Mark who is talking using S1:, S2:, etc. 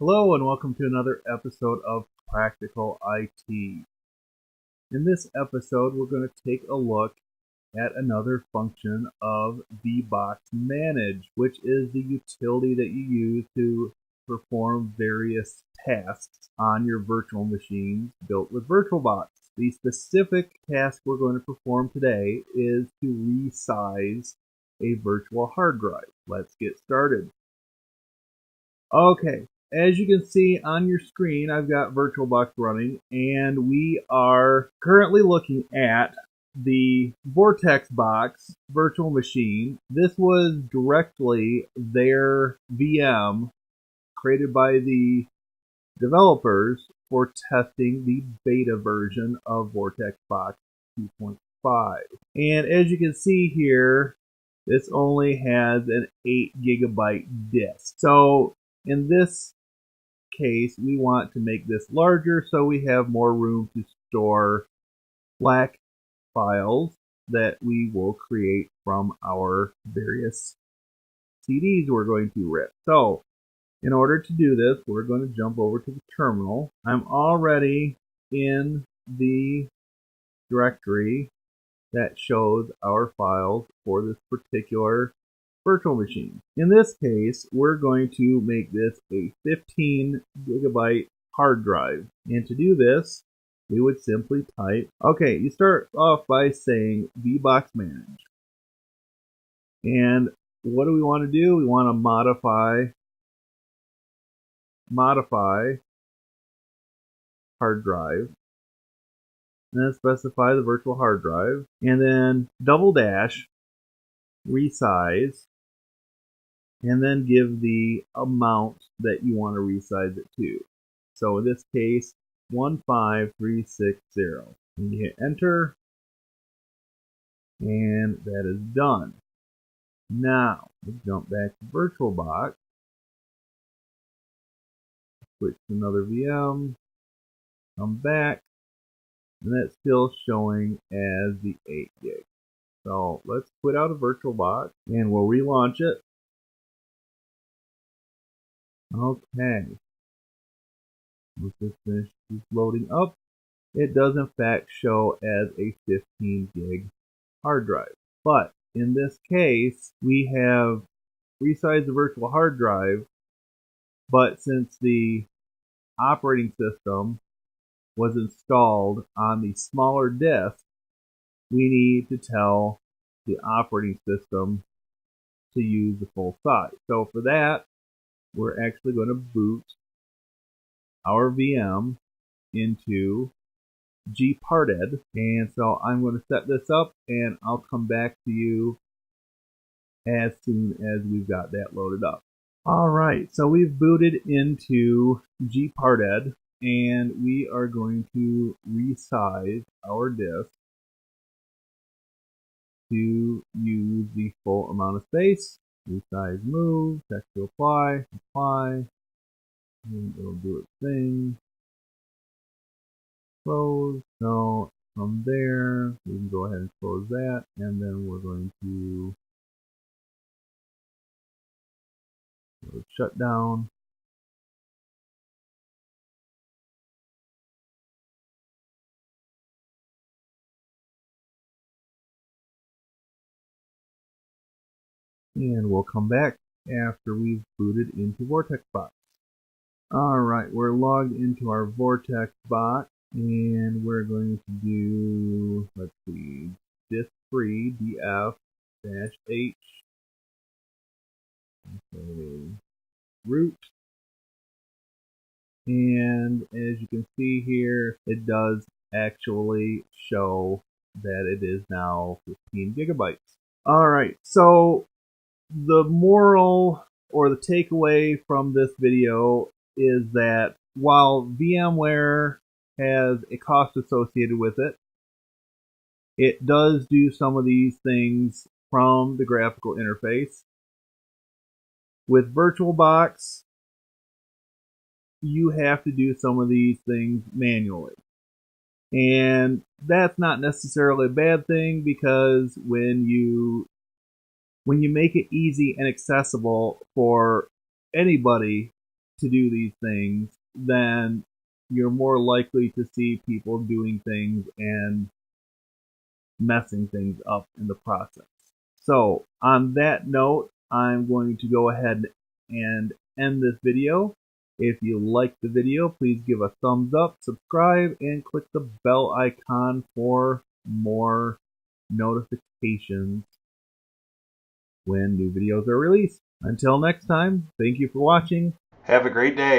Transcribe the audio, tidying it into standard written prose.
S1: Hello and welcome to another episode of Practical IT. In this episode, we're going to take a look at another function of VBoxManage, which is the utility that you use to perform various tasks on your virtual machines built with VirtualBox. The specific task we're going to perform today is to resize a virtual hard drive. Let's get started. Okay, as you can see on your screen, I've got VirtualBox running, and we are currently looking at the VortexBox virtual machine. This was directly their VM created by the developers for testing the beta version of VortexBox 2.5. And as you can see here, this only has an 8 gigabyte disk. So in this case, we want to make this larger so we have more room to store FLAC files that we will create from our various CDs we're going to rip. So in order to do this, we're going to jump over to the terminal. I'm already in the directory that shows our files for this particular virtual machine. In this case, we're going to make this a 15 gigabyte hard drive. And to do this, we would simply type, okay, you start off by saying VBoxManage. And what do we want to do? We want to modify hard drive. And then specify the virtual hard drive. And then double dash resize, and then give the amount that you want to resize it to. So in this case, 15360. And you hit enter, and that is done. Now, let's jump back to VirtualBox, switch to another VM, come back, and that's still showing as the 8 gig. So let's quit out of VirtualBox, and we'll relaunch it. Okay. Once this finishes loading up, it does in fact show as a 15 gig hard drive. But in this case, we have resized the virtual hard drive, but since the operating system was installed on the smaller disk, we need to tell the operating system to use the full size. So for that, we're actually going to boot our VM into gparted. And so I'm going to set this up, and I'll come back to you as soon as we've got that loaded up. Alright, so we've booted into gparted, and we are going to resize our disk to use the full amount of space. Resize move, text to apply, and it'll do its thing. Close. So from there, we can go ahead and close that, and then we're going to shut down. And we'll come back after we've booted into VortexBox. Alright, we're logged into our VortexBox, and we're going to do, let's see, disk free df-h, okay, root, and as you can see here, it does actually show that it is now 15 gigabytes. Alright, so the moral or the takeaway from this video is that while VMware has a cost associated with it, it does do some of these things from the graphical interface. With VirtualBox, you have to do some of these things manually. And that's not necessarily a bad thing, because when you make it easy and accessible for anybody to do these things, then you're more likely to see people doing things and messing things up in the process. So on that note, I'm going to go ahead and end this video. If you like the video, please give a thumbs up, subscribe, and click the bell icon for more notifications when new videos are released. Until next time, thank you for watching.
S2: Have a great day.